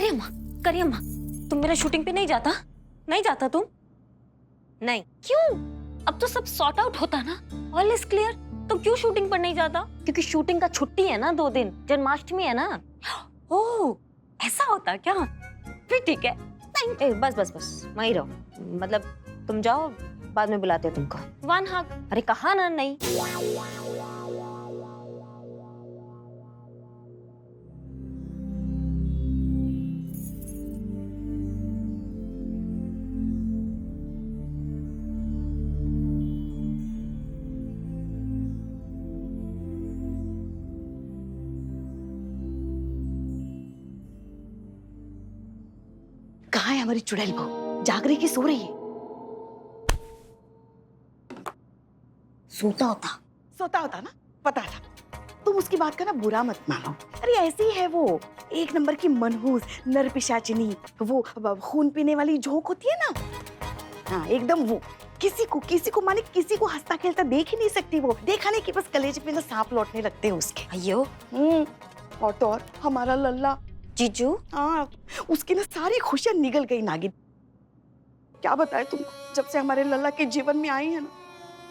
करिए अम्मा, तुम मेरा शूटिंग पे नहीं जाता? नहीं जाता तुम? नहीं क्यों? अब तो सब सॉर्ट आउट होता ना, ऑल इज क्लियर। तुम क्यों शूटिंग पर नहीं जाता? क्योंकि शूटिंग का छुट्टी है ना 2 दिन, जन्माष्टमी है ना। ओह ऐसा होता क्या? फिर ठीक है। नहीं बस बस बस वहीं रहो, मतलब तुम जाओ, बाद में बुलाते हैं तुमको। वन हक। अरे कहा ना नहीं। कहाँ है हमारी चुड़ैल बहू? जाग रही कि सो रही है? सोता होता ना, पता था। तुम उसकी बात का ना बुरा मत मानो। अरे ऐसी है वो, एक नंबर की मनहूस नरपिशाचिनी, वो खून पीने वाली झोंक होती है ना, हाँ एकदम वो। किसी को माने किसी को हंसता खेलता देख ही नहीं सकती वो। देखा नहीं कि बस कलेजे पे ना सांप लौटने लगते हैं उसके। अयो और तो और हमारा लल्ला जीजू, हाँ, उसकी ना सारी खुशियां निगल गई नागिन। क्या बताए तुमको, जब से हमारे लल्ला के जीवन में आई है ना,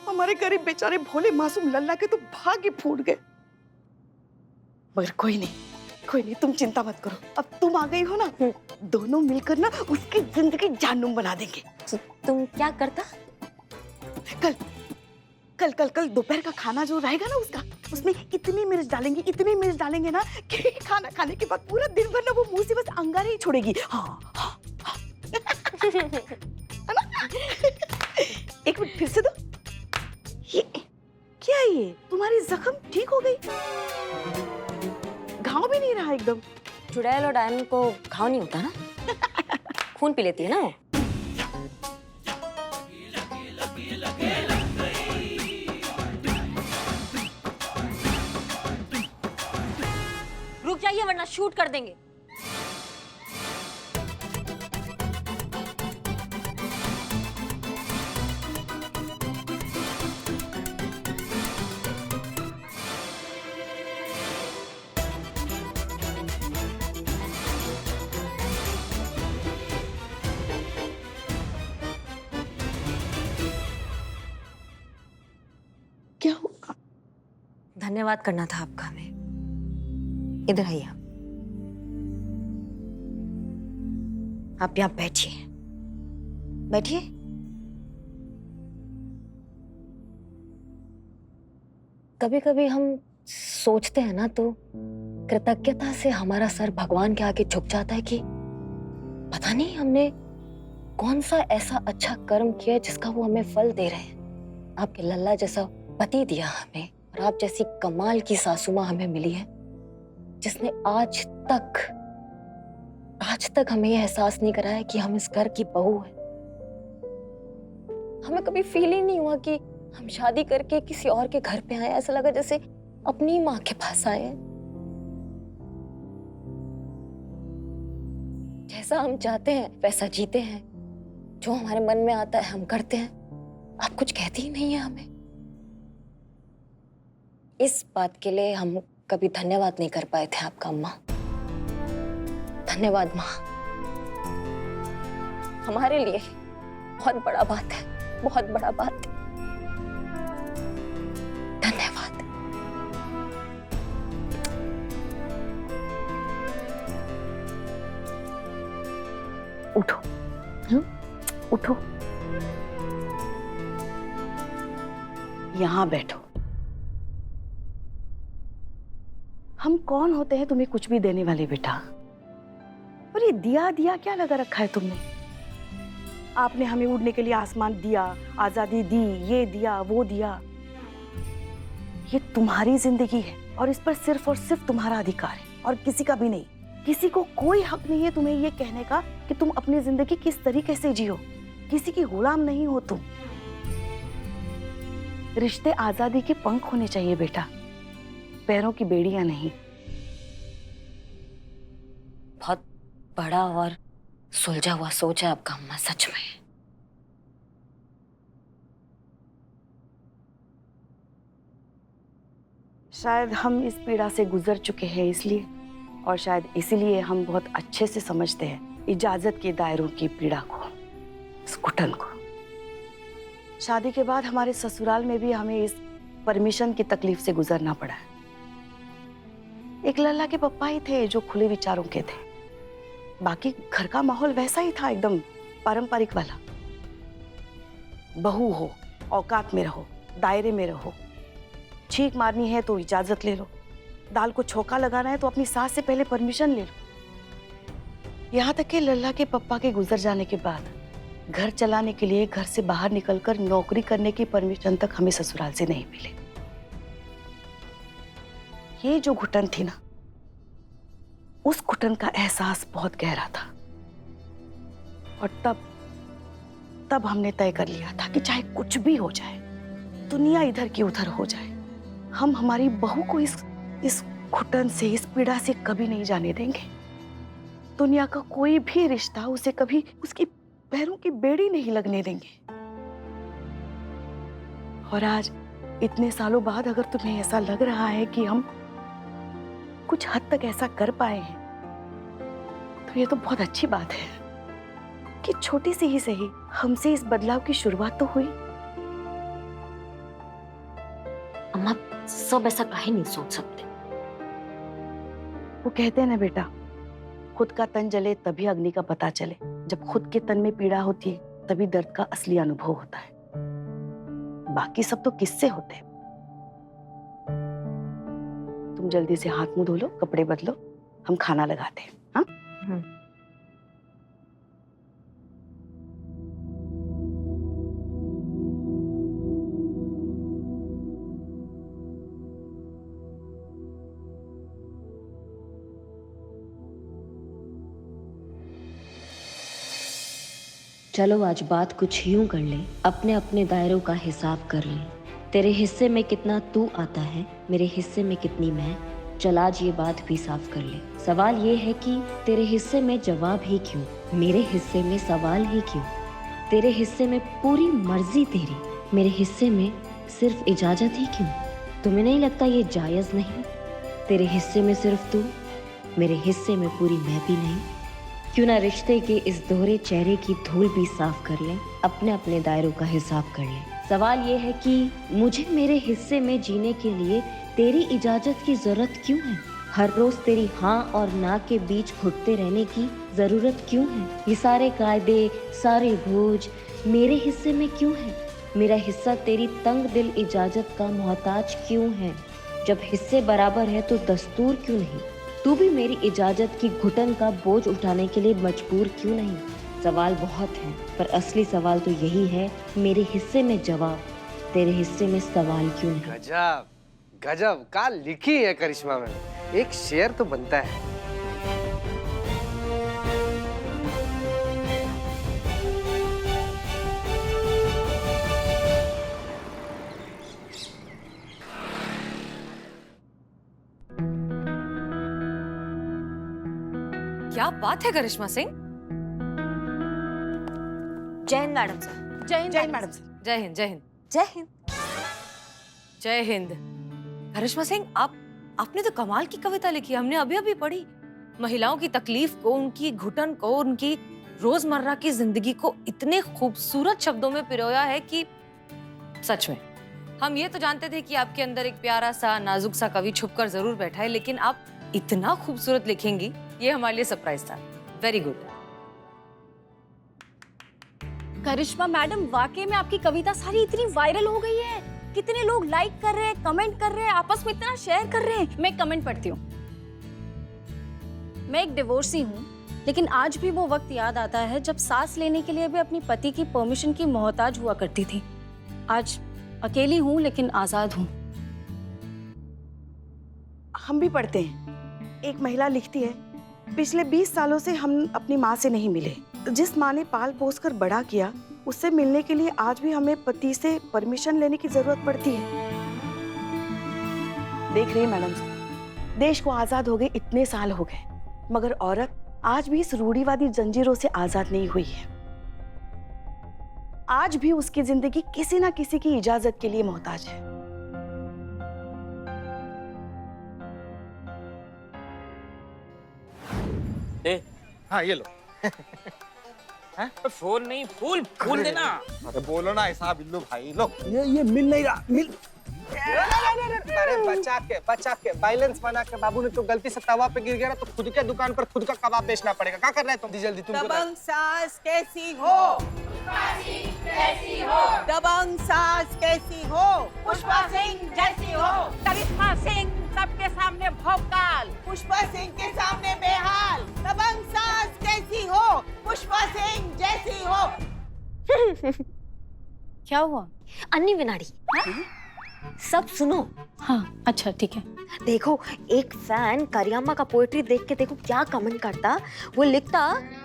हमारे गरीब बेचारे भोले मासूम लल्ला के तो भाग्य फूट गए। मगर कोई नहीं, तुम चिंता मत करो। अब तुम आ गई हो ना, दोनों मिलकर ना उसकी जिंदगी जानूम बना देंगे। तुम क्या करता? कल दोपहर का खाना जो रहेगा ना उसका, उसमें इतनी मिर्च डालेंगे ना कि खाना खाने के बाद पूरा दिन भर ना वो मुंह से बस अंगारे ही छोड़ेगी। हाँ, हाँ, हाँ। है ना? एक मिनट फिर से दो। ये क्या है ये? तुम्हारी जख्म ठीक हो गई? घाव भी नहीं रहा एकदम? चुड़ैल और डायन को घाव नहीं होता ना, खून पी लेती है ना वो। रुक जाइए वरना शूट कर देंगे। क्या हुआ? धन्यवाद करना था आपका हमें। इधर आइए आप यहाँ बैठिए, बैठिए। कभी कभी हम सोचते हैं ना तो कृतज्ञता से हमारा सर भगवान के आगे झुक जाता है कि पता नहीं हमने कौन सा ऐसा अच्छा कर्म किया जिसका वो हमें फल दे रहे हैं। आपके लल्ला जैसा पति दिया हमें, और आप जैसी कमाल की सासू माँ हमें मिली है जिसने आज तक हमें यह एहसास नहीं कराया कि हम इस घर की बहू हैं। हमें कभी फील ही नहीं हुआ कि हम शादी करके किसी और के घर पे आए। ऐसा लगा जैसे अपनी माँ के पास आए हैं। जैसा हम चाहते हैं वैसा जीते हैं, जो हमारे मन में आता है हम करते हैं। आप कुछ कहती ही नहीं है हमें। इस बात के लिए हम कभी धन्यवाद नहीं कर पाए थे आपका अम्मा। धन्यवाद माँ, हमारे लिए बहुत बड़ा बात है, बहुत बड़ा बात है। धन्यवाद। उठो, उठो, यहाँ बैठो। हम कौन होते हैं तुम्हें कुछ भी देने वाले बेटा? और ये दिया क्या लगा रखा है तुमने? आपने हमें उड़ने के लिए आसमान दिया, आजादी दी, ये दिया वो दिया। ये तुम्हारी जिंदगी है और इस पर सिर्फ और सिर्फ तुम्हारा अधिकार है और किसी का भी नहीं। किसी को कोई हक नहीं है तुम्हें ये कहने का कि तुम अपनी जिंदगी किस तरीके से जियो। किसी की गुलाम नहीं हो तुम। रिश्ते आजादी के पंख होने चाहिए बेटा, पैरों की बेड़ियां नहीं। बहुत बड़ा और सुलझा हुआ सोच है आपका अम्मा, सच में। शायद हम इस पीड़ा से गुजर चुके हैं इसलिए और शायद इसीलिए हम बहुत अच्छे से समझते हैं इजाजत के दायरों की पीड़ा को, इस घुटन को। शादी के बाद हमारे ससुराल में भी हमें इस परमिशन की तकलीफ से गुजरना पड़ा है। एक लल्ला के पप्पा ही थे जो खुले विचारों के थे, बाकी घर का माहौल वैसा ही था, एकदम पारंपरिक वाला। बहू हो, औकात में रहो, दायरे में रहो, छींक मारनी है तो इजाजत ले लो, दाल को छौंका लगाना है तो अपनी सास से पहले परमिशन ले लो। यहाँ तक कि लल्ला के पप्पा के गुजर जाने के बाद घर चलाने के लिए घर से बाहर निकलकर नौकरी करने की परमिशन तक हमें ससुराल से नहीं मिली। ये जो घुटन थी ना, उस घुटन का एहसास बहुत गहरा था। और तब हमने तय कर लिया था कि चाहे कुछ भी हो जाए, दुनिया इधर की उधर हो जाए, हम हमारी बहू को इस घुटन से, इस पीड़ा से कभी नहीं जाने देंगे। दुनिया का कोई भी रिश्ता उसे कभी उसकी पैरों की बेड़ी नहीं लगने देंगे। और आज इतने सालों बाद अगर तुम्हें ऐसा लग रहा है कि हम कुछ हद तक ऐसा कर पाए हैं, तो ये तो बहुत अच्छी बात है कि छोटी सी ही सही हमसे इस बदलाव की शुरुआत तो हुई। अम्मा, सब ऐसा काहे नहीं सोच सकते। वो कहते हैं ना बेटा, खुद का तन जले तभी अग्नि का पता चले। जब खुद के तन में पीड़ा होती है तभी दर्द का असली अनुभव होता है, बाकी सब तो किससे होते हैं। तुम जल्दी से हाथ मुंह धो लो, कपड़े बदलो, हम खाना लगाते हैं। हाँ? चलो आज बात कुछ यूं कर ले, अपने अपने दायरों का हिसाब कर ले। तेरे हिस्से में कितना तू आता है, मेरे हिस्से में कितनी मैं। चल आज ये बात भी साफ कर ले। सवाल ये है कि तेरे हिस्से में जवाब ही क्यों, मेरे हिस्से में सवाल ही क्यों। तेरे हिस्से में पूरी मर्जी तेरी, मेरे हिस्से में सिर्फ इजाजत ही क्यों। तुम्हें नहीं लगता ये जायज नहीं? तेरे हिस्से में सिर्फ तू, मेरे हिस्से में पूरी मैं भी नहीं। क्यों ना रिश्ते के इस दोहरे चेहरे की धूल भी साफ कर लें, अपने अपने दायरों का हिसाब कर लें। सवाल ये है कि मुझे मेरे हिस्से में जीने के लिए तेरी इजाजत की जरूरत क्यों है? हर रोज तेरी हाँ और ना के बीच घुटते रहने की जरूरत क्यों है? ये सारे कायदे, सारे बोझ मेरे हिस्से में क्यों है? मेरा हिस्सा तेरी तंग दिल इजाजत का मोहताज क्यों है? जब हिस्से बराबर है तो दस्तूर क्यों नहीं? तू भी मेरी इजाजत की घुटन का बोझ उठाने के लिए मजबूर क्यों नहीं? सवाल बहुत हैं, पर असली सवाल तो यही है, मेरे हिस्से में जवाब, तेरे हिस्से में सवाल क्यों नहीं? गजब गजब का लिखी है करिश्मा में, एक शेर तो बनता है। क्या बात है करिश्मा सिंह। जय हिंद मैडम सर। जय हिंद मैडम सर। जय हिंद जय हिंद जय हिंद। जय हिंद। करिश्मा सिंह, आपने तो कमाल की कविता लिखी, हमने अभी अभी पढ़ी। महिलाओं की तकलीफ को, उनकी घुटन को, उनकी रोजमर्रा की जिंदगी को इतने खूबसूरत शब्दों में पिरोया है कि सच में हम ये तो जानते थे कि आपके अंदर एक प्यारा सा नाजुक सा कवि छुपकर जरूर बैठा है, लेकिन आप इतना खूबसूरत लिखेंगी ये हमारे लिए सरप्राइज था। Very good. करिश्मा मैडम, वाकई में आपकी कविता सारी इतनी वायरल हो गई है, कितने लोग लाइक कर रहे हैं, कमेंट कर रहे हैं, आपस में इतना शेयर कर रहे हैं। मैं कमेंट पढ़ती हूँ। मैं एक डिवोर्सी हूँ, लेकिन आज भी वो वक्त याद आता है जब सांस लेने के लिए भी अपनी पति की परमिशन की मोहताज हुआ करती थी। आज अकेली हूँ लेकिन आजाद हूँ। हम भी पढ़ते हैं। एक महिला लिखती है, पिछले 20 सालों से हम अपनी माँ से नहीं मिले। जिस माँ ने पाल पोस कर बड़ा किया, उससे मिलने के लिए आज भी हमें पति से परमिशन लेने की जरूरत पड़ती है। देख रही मैडम, देश को आजाद हो गए इतने साल हो गए, मगर औरत आज भी इस रूढ़िवादी जंजीरों से आजाद नहीं हुई है। आज भी उसकी जिंदगी किसी ना किसी की इजाजत के लिए मोहताज है। हाँ ये लो। फोन नहीं, फूल फूल देना। अरे बोलो ना ऐसा बिल्लू भाई, लो। ये मिल नहीं रहा, मिल। अरे बचा के बैलेंस बना के बाबू ने तो गलती से तवा पे गिर गया ना, तो खुद के दुकान पर खुद का कबाब बेचना पड़ेगा। क्या कर रहे हो तुम? जल्दी तुम दबंग सास कैसी हो? दबंग सास कैसी हो? पुष्पा सिंह जैसी हो। करिश्मा सिंह सबके सामने भौकाल, पुष्पा सिंह के सामने बेहाल। दबंग सास कैसी हो? पुष्पा सिंह जैसी हो। क्या हुआ? अन्नी विनाड़ी, सब सुनो। हाँ अच्छा ठीक है। देखो, एक फैन करियम्मा का पोएट्री देख के देखो क्या कमेंट करता। वो लिखता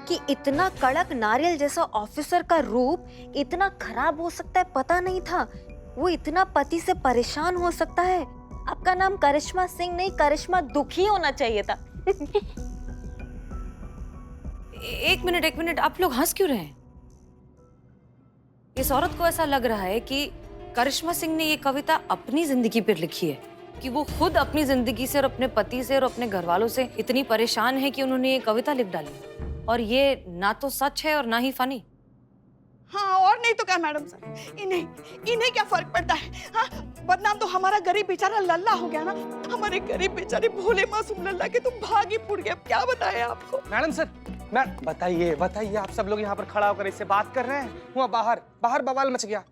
कि इतना कड़क नारियल जैसा ऑफिसर का रूप इतना खराब हो सकता है पता नहीं था। वो इतना पति से परेशान हो सकता है। आपका नाम करिश्मा सिंह नहीं, करिश्मा दुखी होना चाहिए था। एक मिनट, आप लोग हंस क्यों रहे हैं? इस औरत को ऐसा लग रहा है कि करिश्मा सिंह ने ये कविता अपनी जिंदगी पर लिखी है, कि वो खुद अपनी जिंदगी से और अपने पति से और अपने घर वालों से इतनी परेशान है कि उन्होंने ये कविता लिख डाली। और ये ना तो सच है और ना ही फनी। हाँ और नहीं तो क्या मैडम सर, इन्हें क्या फर्क पड़ता है? हाँ, बदनाम तो हमारा गरीब बेचारा लल्ला हो गया ना। हमारे गरीब बेचारे भोले मासूम लल्ला के तुम भागी फूट गए। अब क्या बताएं आपको? मैडम सर, बताइए आप सब लोग यहाँ पर खड़ा होकर इससे बात कर रहे हैं। वहाँ बाहर बवाल मच गया।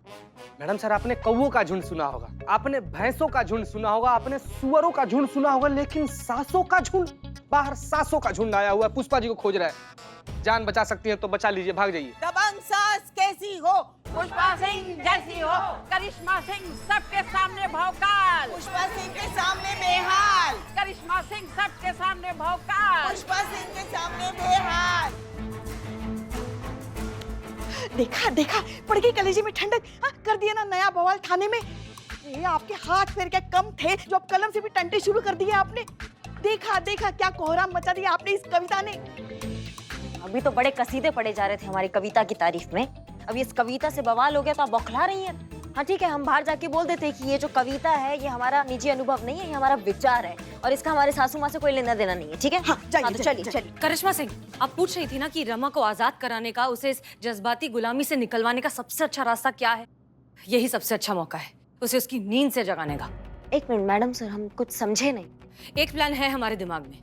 मैडम सर, आपने कौवों का झुंड सुना होगा, आपने भैंसों का झुंड सुना होगा, आपने सुअरों का झुंड सुना होगा, लेकिन सासों का झुंड, बाहर सासों का झुंड आया हुआ है। पुष्पा जी को खोज रहा है। जान बचा सकती है तो बचा लीजिए, भाग जाइए। दबंग सास कैसी हो? पुष्पा सिंह जैसी हो। करिश्मा सिंह सबके सामने भौकाल, पुष्पा सिंह के सामने बेहाल। करिश्मा सिंह सबके सामने भौकाल, पुष्पा सिंह के सामने बेहाल। देखा पड़ गई कलेजे में ठंडक। हाँ, कर दिया ना नया बवाल थाने में। ये आपके हाथ पैर क्या कम थे जो अब कलम से भी टंटे शुरू कर दिए आपने? देखा क्या कोहराम मचा दिया आपने इस कविता ने। अभी तो बड़े कसीदे पड़े जा रहे थे हमारी कविता की तारीफ में। अब इस कविता से बवाल हो गया तो आप बौखला रही हैं। हाँ ठीक है, हम बाहर जाके बोल देते कि ये जो कविता है ये हमारा निजी अनुभव नहीं है, ये हमारा विचार है और इसका हमारे सासू माँ से कोई लेना देना नहीं है। ठीक है? हाँ, तो चलिए। करिश्मा सिंह, आप पूछ रही थी ना कि रमा को आजाद कराने का, उसे इस जज्बाती गुलामी से निकलवाने का सबसे अच्छा रास्ता क्या है? यही सबसे अच्छा मौका है उसे उसकी नींद से जगाने का। एक मिनट मैडम सर, हम कुछ समझे नहीं। एक प्लान है हमारे दिमाग में।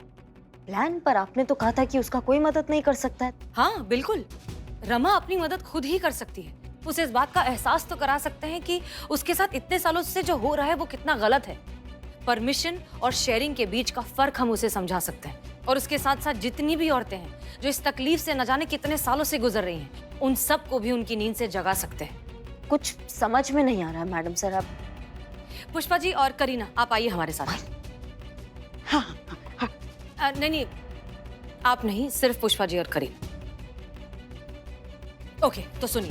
प्लान? पर आपने तो कहा था कि उसका कोई मदद नहीं कर सकता है। हाँ बिल्कुल, रमा अपनी मदद खुद ही कर सकती है। उसे इस बात का एहसास तो करा सकते हैं कि उसके साथ इतने सालों से जो हो रहा है वो कितना गलत है। परमिशन और शेयरिंग के बीच का फर्क हम उसे समझा सकते हैं। और उसके साथ साथ जितनी भी औरतें हैं जो इस तकलीफ से न जाने कितने सालों से गुजर रही हैं, उन सब को भी उनकी नींद से जगा सकते हैं। कुछ समझ में नहीं आ रहा है मैडम सर। अब पुष्पा जी और करीना, आप आइए हमारे साथ। नहीं, आप नहीं, सिर्फ पुष्पा जी और करीना। ओके, तो सुनिए।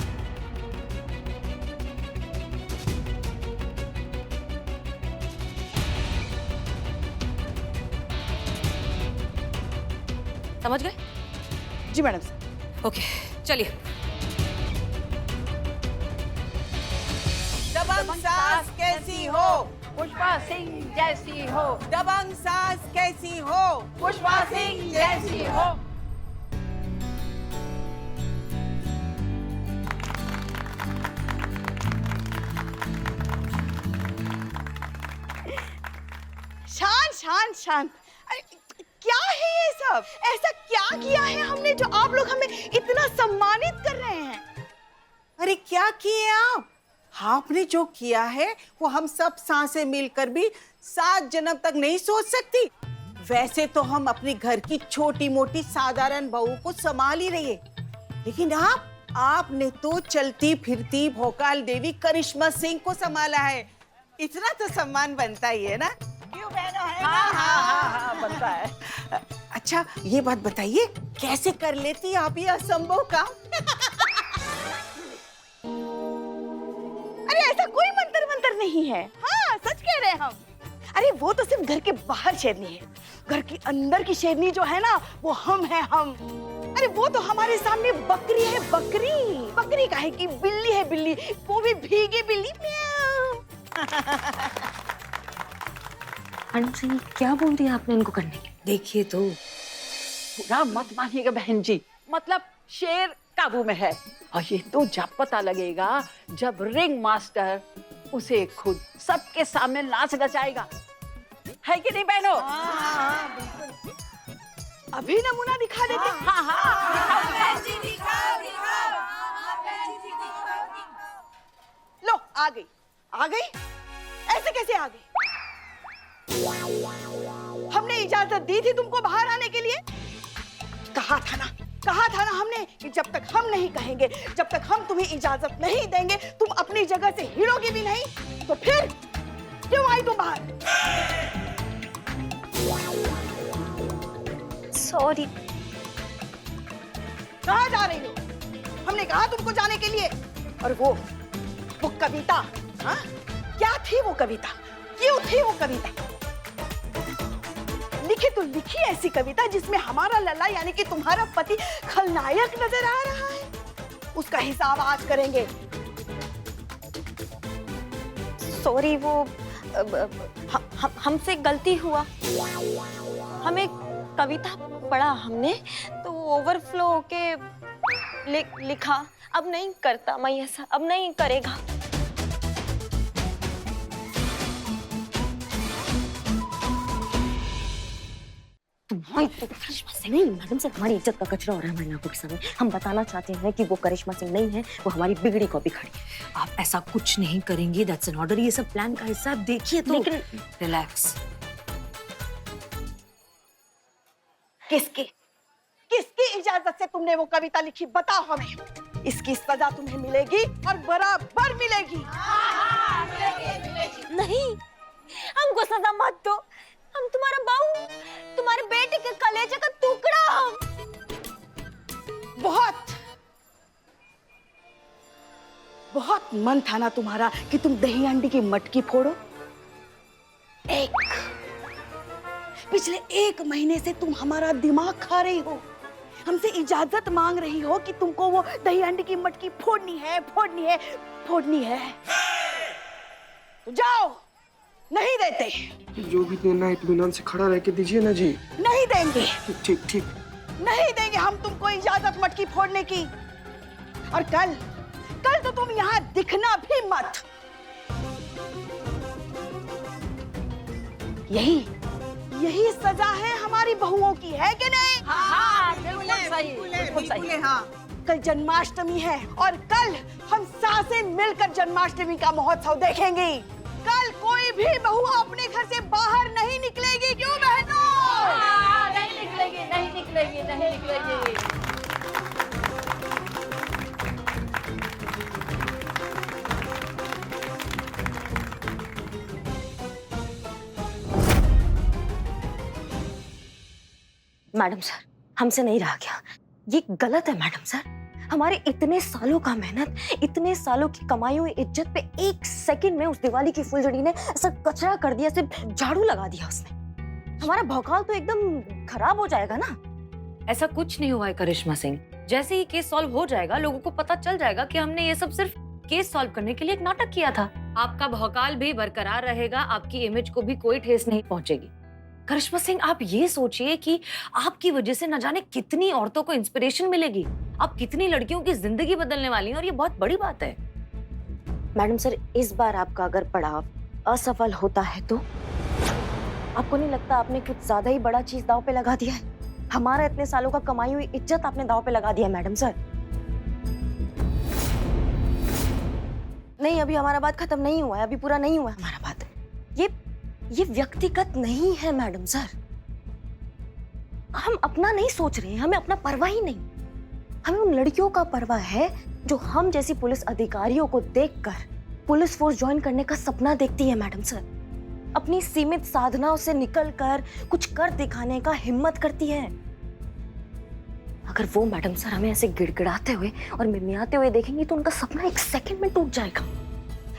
समझ गए? जी मैडम सर। ओके, चलिए। दबंग सास कैसी हो? पुष्पा सिंह जैसी हो। दबंग सास कैसी हो? पुष्पा सिंह जैसी हो। शांत। अरे क्या है ये सब? ऐसा क्या किया है हमने जो आप लोग हमें इतना सम्मानित कर रहे हैं? अरे क्या किए आप? आपने जो किया है वो हम सब सांसें मिलकर भी 7 जन्म तक नहीं सोच सकती। वैसे तो हम अपने घर की छोटी मोटी साधारण बहू को संभाल ही रही है, लेकिन आपने तो चलती फिरती भोकाल देवी करिश्मा सिंह को संभाला है। इतना तो सम्मान बनता ही है ना? क्यों बहनों, है ना? हाँ, बनता है। अच्छा ये बात बताइए, कैसे कर लेती आप ये असंभव काम? अरे ऐसा कोई मंतर नहीं है। हाँ सच कह रहे हैं हम। अरे वो तो सिर्फ घर के बाहर शेरनी है, घर के अंदर की शेरनी जो है ना वो हम हैं हम। अरे वो तो हमारे सामने बकरी है, बकरी काहे की बिल्ली है, बिल्ली, वो भी भीगी बिल्ली। मैडम सर, क्या बोल दिया आपने इनको करने के? देखिए तो, बुरा मत मानिएगा बहन जी, मतलब शेर काबू में है। और ये तो जब पता लगेगा जब रिंग मास्टर उसे खुद सबके सामने नाच नचाएगा, है कि नहीं बहनों? अभी नमूना दिखा देते। हाँ हाँ लो आ गई, आ गई, ऐसे कैसे आ गई? हमने इजाजत दी थी तुमको बाहर आने के लिए। कहा था ना हमने कि जब तक हम नहीं कहेंगे, जब तक हम तुम्हें इजाजत नहीं देंगे, तुम अपनी जगह से हिलोगे भी नहीं। तो फिर क्यों आई तुम बाहर? सॉरी। कहाँ जा रही हो? हमने कहा तुमको जाने के लिए। और वो कविता, हाँ? क्या थी वो कविता? क्यों थी वो कविता? लिखी तो लिखी ऐसी कविता जिसमें हमारा लल्ला यानी कि तुम्हारा पति खलनायक नजर आ रहा है। उसका हिसाब आज करेंगे। सॉरी, वो हमसे गलती हुआ। हमें कविता पढ़ा हमने तो ओवरफ्लो होके लिखा। अब नहीं करता मैं ऐसा, अब नहीं करेगा। नहीं मैडम सर, हमारी इज्जत का कचरा हो रहा है हमारी आंखों के सामने। हम बताना चाहते हैं कि वो करिश्मा सिंह नहीं है, वो हमारी बिगड़ी कॉपी खड़ी। आप ऐसा कुछ नहीं करेंगे, दैट्स एन ऑर्डर। ये सब प्लान का हिस्सा है, देखिए तो। लेकिन रिलैक्स। किसकी इजाजत से तुमने वो कविता लिखी? बताओ हमें। इसकी सजा तुम्हें मिलेगी और बराबर मिलेगी। नहीं, हमको सजा मत दो। हम तुम्हारा बहू, तुम्हारे बेटे के कलेजे का टुकड़ा हम। बहुत मन था ना तुम्हारा कि तुम दही अंडी की मटकी फोड़ो। पिछले 1 महीने से तुम हमारा दिमाग खा रही हो। हमसे इजाजत मांग रही हो कि तुमको वो दही अंडी की मटकी फोड़नी है। तो जाओ, नहीं देते। जो भी देना है इत्मीनान से खड़ा रह के दीजिए ना जी। नहीं देंगे। ठीक। नहीं देंगे हम तुमको इजाजत मटकी फोड़ने की। और कल तो तुम यहाँ दिखना भी मत। यही सजा है हमारी बहुओं की, है कि नहीं? हाँ, बिल्कुल सही। हाँ। कल जन्माष्टमी है और कल हम सासें मिलकर जन्माष्टमी का महोत्सव देखेंगे। कल कोई भी बहू अपने घर से बाहर नहीं निकलेगी, क्यों बहनों? नहीं निकलेगी। मैडम सर, हमसे नहीं रहा गया। ये गलत है मैडम सर। हमारे इतने सालों का मेहनत, इतने सालों की कमाई हुई इज्जत पे 1 सेकंड में उस दिवाली की फुलझड़ी ने ऐसा कचरा कर दिया, सिर्फ झाड़ू लगा दिया उसने। हमारा भौकाल तो एकदम खराब हो जाएगा ना। ऐसा कुछ नहीं हुआ है करिश्मा सिंह। जैसे ही केस सॉल्व हो जाएगा, लोगों को पता चल जाएगा कि हमने ये सब सिर्फ केस सॉल्व करने के लिए एक नाटक किया था। आपका भौकाल भी बरकरार रहेगा, आपकी इमेज को भी कोई ठेस नहीं पहुंचेगी। करिश्मा सिंह, आप ये सोचिए कि आपकी वजह से न जाने कितनी औरतों को इंस्पिरेशन मिलेगी, आप कितनी लड़कियों की जिंदगी बदलने वाली हैं, और ये बहुत बड़ी बात है। मैडम सर, इस बार आपका अगर पड़ाव असफल होता है तो आपको नहीं लगता आपने कुछ ज्यादा ही बड़ा चीज दांव पे लगा दिया है? हमारा इतने सालों का कमाई हुई इज्जत आपने दांव पे लगा दिया मैडम सर। नहीं, अभी हमारा बात खत्म नहीं हुआ है, अभी पूरा नहीं हुआ है हमारा बात। ये व्यक्तिगत नहीं है मैडम सर। हम अपना नहीं सोच रहे हैं, हमें अपना परवाह ही नहीं। हमें उन लड़कियों का परवाह है जो हम जैसी पुलिस अधिकारियों को देखकर पुलिस फोर्स ज्वाइन करने का सपना देखती है मैडम सर। अपनी सीमित साधनाओं से निकलकर कुछ कर दिखाने का हिम्मत करती है। अगर वो मैडम सर हमें ऐसे गिड़गिड़ाते हुए और मिमियाते हुए देखेंगी तो उनका सपना 1 सेकंड में टूट जाएगा।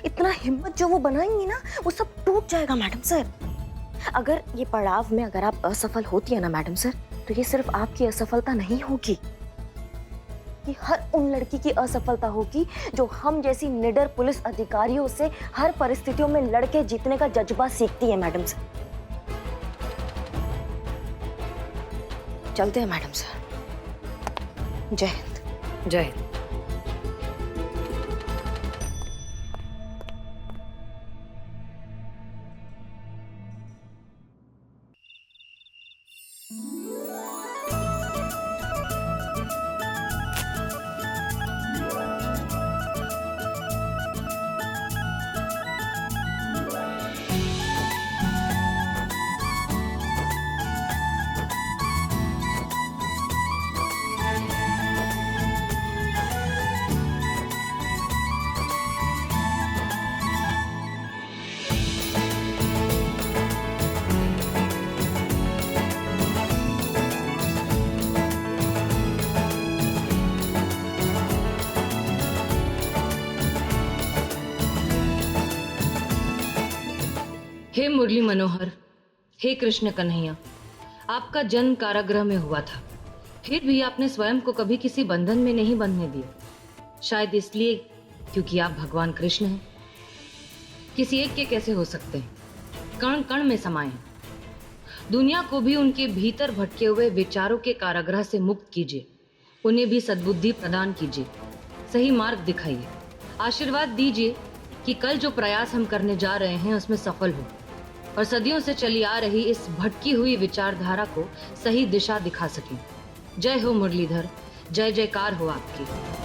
इतना हिम्मत जो वो बनाएंगी ना, वो सब टूट जाएगा मैडम सर। अगर ये पड़ाव में अगर आप असफल होती है ना मैडम सर, तो ये सिर्फ आपकी असफलता नहीं होगी, ये हर उन लड़की की असफलता होगी जो हम जैसी निडर पुलिस अधिकारियों से हर परिस्थितियों में लड़के जीतने का जज्बा सीखती है मैडम सर। चलते हैं मैडम सर। जय हिंद। जय हिंद। हे मुरली मनोहर, हे कृष्ण कन्हैया, आपका जन्म कारागृह में हुआ था, फिर भी आपने स्वयं को कभी किसी बंधन में नहीं बंधने दिया। शायद इसलिए क्योंकि आप भगवान कृष्ण हैं। किसी एक के कैसे हो सकते हैं? कण कण में समाये हैं। दुनिया को भी उनके भीतर भटके हुए विचारों के कारागृह से मुक्त कीजिए। उन्हें भी सद्बुद्धि प्रदान कीजिए, सही मार्ग दिखाइए। आशीर्वाद दीजिए कि कल जो प्रयास हम करने जा रहे हैं उसमें सफल हो और सदियों से चली आ रही इस भटकी हुई विचारधारा को सही दिशा दिखा सकें। जय हो मुरलीधर, जय जयकार हो आपकी।